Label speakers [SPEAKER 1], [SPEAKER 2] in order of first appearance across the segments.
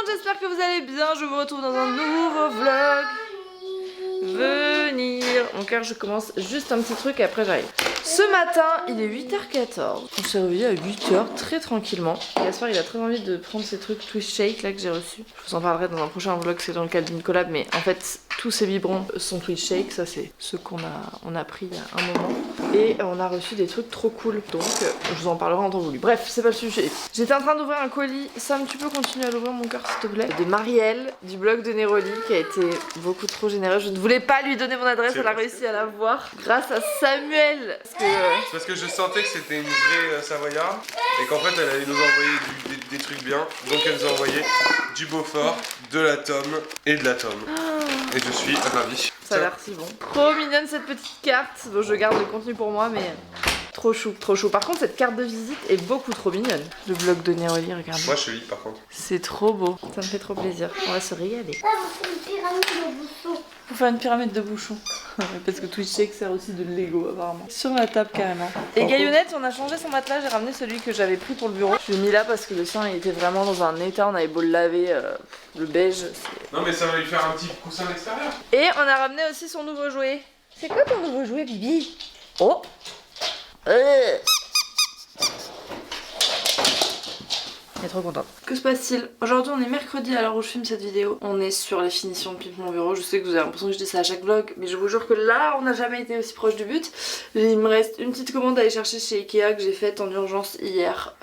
[SPEAKER 1] j'espère que vous allez bien, je vous retrouve dans un nouveau vlog. Venir. Mon cœur, je commence juste un petit truc et après j'arrive. Ce matin, il est 8h14. On s'est réveillé à 8h très tranquillement. Gaspard, il a très envie de prendre ces trucs Twist Shake là que j'ai reçus. Je vous en parlerai dans un prochain vlog, c'est dans le cadre d'une collab, mais en fait, tous ces biberons sont Twist Shake. Ça, c'est ceux qu'on a pris il y a un moment. Et on a reçu des trucs trop cool. Donc, je vous en parlerai en temps voulu. Bref, c'est pas le sujet. J'étais en train d'ouvrir un colis. Sam, tu peux continuer à l'ouvrir, mon cœur, s'il te plaît. De Marielle, du blog de Neroli, qui a été beaucoup trop généreuse. Je ne voulais pas lui donner mon adresse, elle a réussi à l'avoir grâce à Samuel.
[SPEAKER 2] C'est parce que je sentais que c'était une vraie Savoyarde et qu'en fait elle allait nous envoyer des trucs bien. Donc elle nous a envoyé du Beaufort, de la Tome et de la Tome. Et je suis ravi.
[SPEAKER 1] Ça a l'air si bon. Trop mignonne cette petite carte. Bon, je garde le contenu pour moi, mais trop chou, trop chou. Par contre, cette carte de visite est beaucoup trop mignonne. Le blog de Neroli, regardez.
[SPEAKER 2] Moi je suis par contre.
[SPEAKER 1] C'est trop beau. Ça me fait trop plaisir. On va se régaler.
[SPEAKER 3] Ah, vous faites une pyramide de bouchons.
[SPEAKER 1] Faut faire une pyramide de bouchons. Parce que Twitch Shake sert aussi de Lego apparemment. Sur la table carrément. Et Gaïonnette, on a changé son matelas, j'ai ramené celui que j'avais pris pour le bureau. Je l'ai mis là parce que le sien il était vraiment dans un état, on avait beau le laver, le beige.
[SPEAKER 2] Non mais ça va lui faire un petit coussin à l'extérieur.
[SPEAKER 1] Et on a ramené aussi son nouveau jouet. C'est quoi ton nouveau jouet, Bibi? Oh Elle est trop contente. Que se passe-t-il? Aujourd'hui on est mercredi à l'heure où je filme cette vidéo. On est sur les finitions de Pimp Mon Bureau. Je sais que vous avez l'impression que je dis ça à chaque vlog, mais je vous jure que là on n'a jamais été aussi proche du but. Il me reste une petite commande à aller chercher chez Ikea que j'ai faite en urgence hier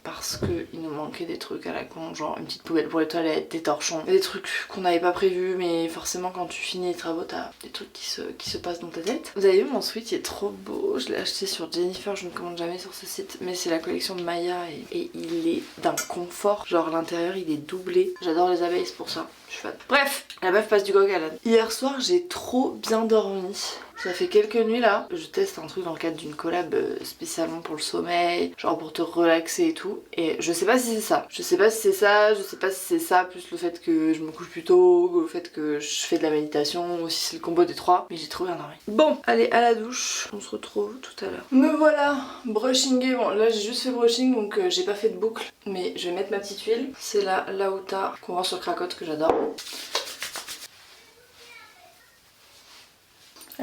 [SPEAKER 1] parce qu'il nous manquait des trucs à la con, genre une petite poubelle pour les toilettes, des torchons, des trucs qu'on n'avait pas prévus, mais forcément quand tu finis les travaux t'as des trucs qui se passent dans ta tête. Vous avez vu mon sweat, il est trop beau. Je l'ai acheté sur Jennifer, je ne commande jamais sur ce site, mais c'est la collection de Maya et il est d'un confort, genre l'intérieur il est doublé. J'adore les abeilles, c'est pour ça, je suis fan. Bref, la meuf passe du coq à l'âne. Hier soir j'ai trop bien dormi. Ça fait quelques nuits là, je teste un truc dans le cadre d'une collab spécialement pour le sommeil, genre pour te relaxer et tout. Et je sais pas si c'est ça. Je sais pas si c'est ça, je sais pas si c'est ça, plus le fait que je me couche plus tôt, le fait que je fais de la méditation, ou si c'est le combo des trois. Mais j'ai trop bien dormi. Bon, allez à la douche, on se retrouve tout à l'heure. Me voilà, brushingé. Bon là j'ai juste fait brushing donc j'ai pas fait de boucle. Mais je vais mettre ma petite huile. C'est la Lauta qu'on vend sur Cracotte que j'adore.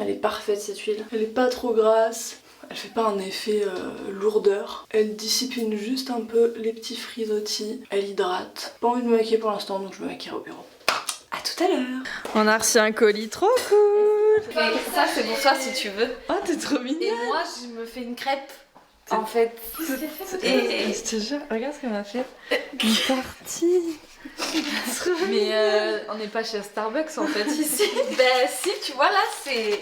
[SPEAKER 1] Elle est parfaite cette huile, elle est pas trop grasse, elle fait pas un effet lourdeur, elle discipline juste un peu les petits frisottis, elle hydrate. Pas envie de me maquiller pour l'instant donc je me maquillerai au bureau. A tout à l'heure. On a reçu un colis trop cool.
[SPEAKER 4] Mais ça c'est pour toi si tu veux.
[SPEAKER 1] Oh t'es trop mignonne.
[SPEAKER 4] Et moi je me fais une crêpe en fait.
[SPEAKER 1] Et je te jure, regarde ce qu'elle m'a fait. Une partie.
[SPEAKER 4] Mais on n'est pas chez Starbucks en fait ici. Bah si tu vois là c'est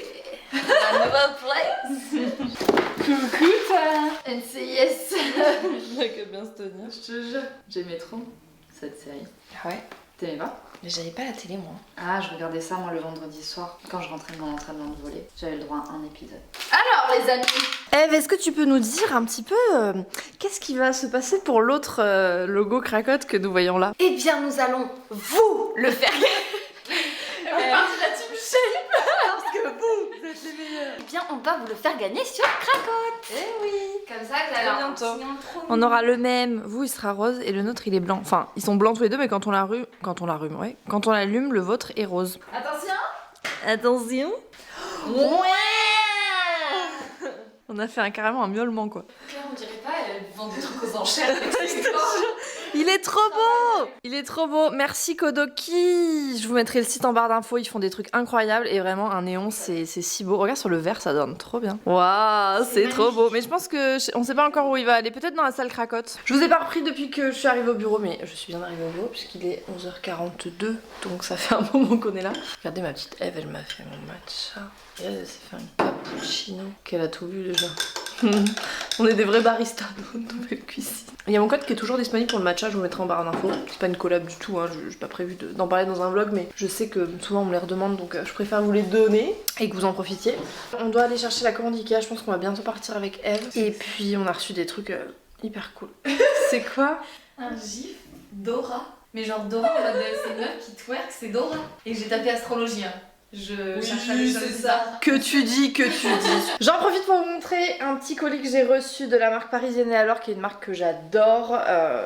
[SPEAKER 4] la nouvelle place.
[SPEAKER 1] Coucou toi.
[SPEAKER 4] NCIS.
[SPEAKER 1] Il a qu'à bien se tenir.
[SPEAKER 4] Je te jure. J'aimais trop cette série.
[SPEAKER 1] Ah ouais.
[SPEAKER 4] T'aimais pas?
[SPEAKER 1] Mais j'avais pas la télé moi.
[SPEAKER 4] Ah je regardais ça moi le vendredi soir quand je rentrais de mon entraînement de volley. J'avais le droit à un épisode. Alors les amis.
[SPEAKER 1] Eve, est-ce que tu peux nous dire un petit peu qu'est-ce qui va se passer pour l'autre logo Cracotte que nous voyons là?
[SPEAKER 4] Eh bien nous allons vous le faire gagner. On est parti de la team shape.
[SPEAKER 1] Parce que vous êtes les meilleurs.
[SPEAKER 4] Eh bien on va vous le faire gagner sur Cracotte.
[SPEAKER 1] Eh oui.
[SPEAKER 4] Comme ça vous allez
[SPEAKER 1] bientôt. On aura le même, vous il sera rose et le nôtre il est blanc. Enfin, ils sont blancs tous les deux mais quand on l'allume, quand on l'allume, le vôtre est rose.
[SPEAKER 4] Attention.
[SPEAKER 1] Attention.
[SPEAKER 4] Ouais.
[SPEAKER 1] On a fait carrément un miaulement quoi.
[SPEAKER 4] Là, on dirait pas, elle vend des trucs aux enchères.
[SPEAKER 1] Il est trop beau. Il est trop beau. Merci Kodoki. Je vous mettrai le site en barre d'infos. Ils font des trucs incroyables et vraiment un néon c'est si beau. Regarde sur le verre, ça donne trop bien. Waouh, c'est trop beau. Mais je pense que on sait pas encore où il va aller. Peut-être dans la salle Cracotte. Je vous ai pas repris depuis que je suis arrivée au bureau, mais je suis bien arrivée au bureau puisqu'il est 11h42. Donc ça fait un moment qu'on est là. Regardez ma petite Eve, elle m'a fait mon matcha. Et elle s'est fait un cappuccino qu'elle a tout vu déjà. On est des vrais baristas dans nouvelle cuisine. Il y a mon code qui est toujours disponible pour le matcha, je vous mettrai en barre d'infos. C'est pas une collab du tout, hein. J'ai pas prévu d'en parler dans un vlog, mais je sais que souvent on me les redemande donc je préfère vous les donner et que vous en profitiez. On doit aller chercher la commande Ikea, je pense qu'on va bientôt partir avec Eve. Et puis on a reçu des trucs hyper cool. C'est quoi?
[SPEAKER 4] Un gif Dora. Mais genre Dora en mode c'est une meuf qui twerk, c'est Dora. Et j'ai tapé astrologie. Hein. Je cherche à les ça.
[SPEAKER 1] Que tu dis. J'en profite pour vous montrer un petit colis que j'ai reçu de la marque Parisienne et alors, qui est une marque que j'adore,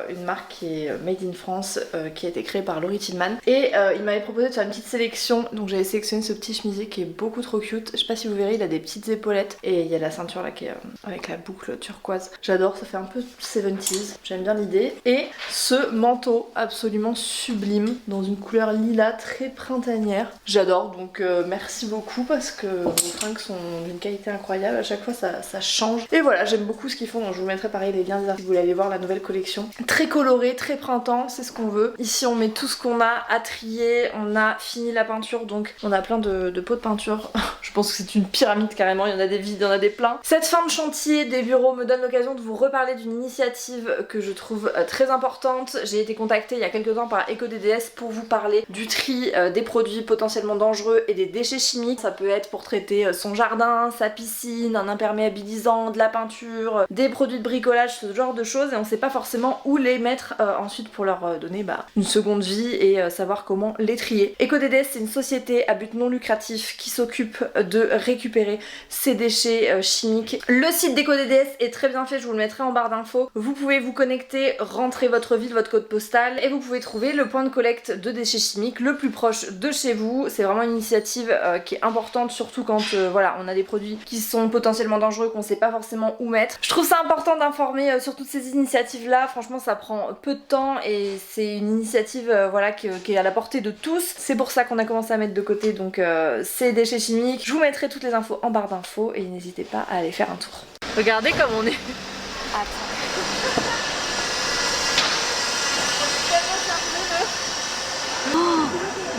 [SPEAKER 1] une marque qui est made in France, qui a été créée par Laurie Tillman. Et il m'avait proposé de faire une petite sélection, donc j'avais sélectionné ce petit chemisier qui est beaucoup trop cute. Je sais pas si vous verrez, il a des petites épaulettes et il y a la ceinture là qui est avec la boucle turquoise. J'adore, ça fait un peu 70s, j'aime bien l'idée. Et ce manteau absolument sublime dans une couleur lilas très printanière. J'adore, donc merci beaucoup parce que vos fringues sont d'une qualité incroyable, à chaque fois ça change. Et voilà, j'aime beaucoup ce qu'ils font, donc je vous mettrai pareil les liens si vous voulez aller voir la nouvelle collection. Très coloré, très printemps, c'est ce qu'on veut. Ici on met tout ce qu'on a à trier, on a fini la peinture, donc on a plein de pots de peinture. Je pense que c'est une pyramide carrément, il y en a des vides, il y en a des pleins. Cette fin de chantier des bureaux me donne l'occasion de vous reparler d'une initiative que je trouve très importante. J'ai été contactée il y a quelques temps par EcoDDS pour vous parler du tri des produits potentiellement dangereux et des déchets chimiques. Ça peut être pour traiter son jardin, sa piscine, un imperméabilisant, de la peinture, des produits de bricolage, ce genre de choses, et on sait pas forcément où les mettre ensuite pour leur donner une seconde vie et savoir comment les trier. EcoDDS, c'est une société à but non lucratif qui s'occupe de récupérer ces déchets chimiques. Le site d'EcoDDS est très bien fait, je vous le mettrai en barre d'infos. Vous pouvez vous connecter, rentrer votre ville, votre code postal et vous pouvez trouver le point de collecte de déchets chimiques le plus proche de chez vous. C'est vraiment une initiative qui est importante, surtout quand voilà, on a des produits qui sont potentiellement dangereux, qu'on sait pas forcément où mettre. Je trouve ça important d'informer sur toutes ces initiatives là, franchement ça prend peu de temps et c'est une initiative voilà, qui est à la portée de tous. C'est pour ça qu'on a commencé à mettre de côté donc ces déchets chimiques. Je vous mettrai toutes les infos en barre d'infos et n'hésitez pas à aller faire un tour. Regardez comme on est... Attends.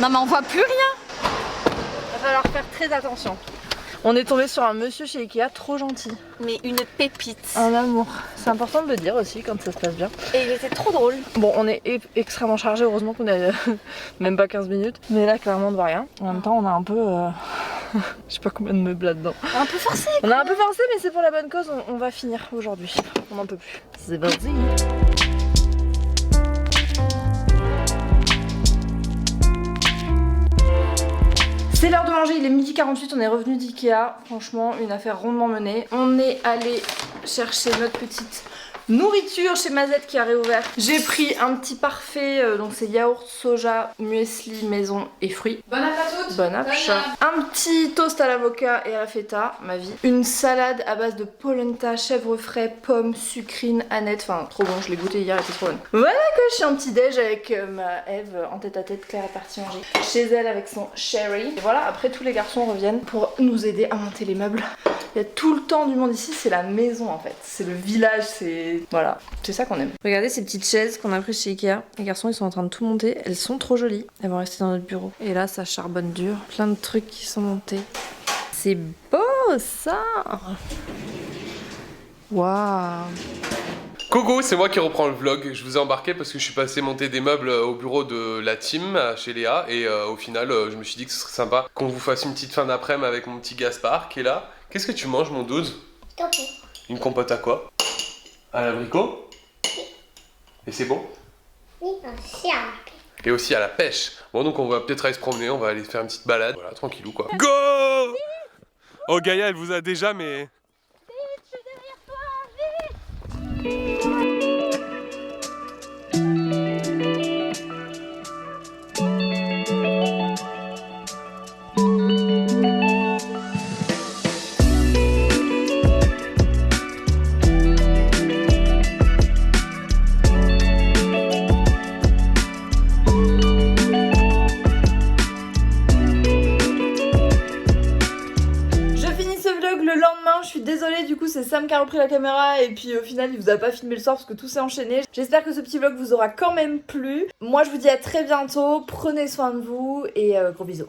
[SPEAKER 1] Non mais on voit plus rien. Va falloir faire très attention. On est tombé sur un monsieur chez Ikea trop gentil.
[SPEAKER 4] Mais une pépite.
[SPEAKER 1] Un amour. C'est important de le dire aussi quand ça se passe bien.
[SPEAKER 4] Et il était trop drôle.
[SPEAKER 1] Bon, on est extrêmement chargé, heureusement qu'on a même pas 15 minutes. Mais là, clairement, on ne voit rien. En même temps, on a un peu... je sais pas combien de meubles là-dedans.
[SPEAKER 4] Un peu forcé.
[SPEAKER 1] On a un peu forcé, mais c'est pour la bonne cause. On va finir aujourd'hui. On n'en peut plus. C'est parti. C'est l'heure de manger, il est 12h48, on est revenu d'Ikea. Franchement, une affaire rondement menée. On est allé chercher notre petite nourriture chez Mazette qui a réouvert. J'ai pris un petit parfait, donc c'est yaourt, soja, muesli, maison et fruits.
[SPEAKER 4] Bon app à toutes.
[SPEAKER 1] Bon app. Un petit toast à l'avocat et à la feta, ma vie. Une salade à base de polenta, chèvre frais, pommes, sucrine, aneth. Enfin, trop bon, je l'ai goûté hier, elle était trop bonne. Voilà que je suis un petit déj avec ma Eve en tête à tête. Claire est partie manger chez elle avec son Sherry. Et voilà, après tous les garçons reviennent pour nous aider à monter les meubles. Il y a tout le temps du monde ici, c'est la maison en fait. C'est le village, c'est... Voilà, c'est ça qu'on aime. Regardez ces petites chaises qu'on a prises chez Ikea. Les garçons ils sont en train de tout monter. Elles sont trop jolies. Elles vont rester dans notre bureau. Et là ça charbonne dur. Plein de trucs qui sont montés. C'est beau ça. Waouh.
[SPEAKER 2] Coucou, c'est moi qui reprends le vlog. Je vous ai embarqué parce que je suis passé monter des meubles au bureau de la team chez Léa. Et au final, je me suis dit que ce serait sympa qu'on vous fasse une petite fin d'après-midi avec mon petit Gaspard qui est là. Qu'est-ce que tu manges, mon dude? Une compote à quoi? À l'abricot? Et c'est bon?
[SPEAKER 3] Oui, aussi à la pêche.
[SPEAKER 2] Et aussi à la pêche. Bon, donc on va peut-être aller se promener, on va aller faire une petite balade. Voilà, tranquillou quoi. Go! Oh, Gaïa, elle vous a déjà, mais...
[SPEAKER 1] Désolée, du coup c'est Sam qui a repris la caméra et puis au final il vous a pas filmé le soir parce que tout s'est enchaîné. J'espère que ce petit vlog vous aura quand même plu. Moi je vous dis à très bientôt, prenez soin de vous et gros bisous.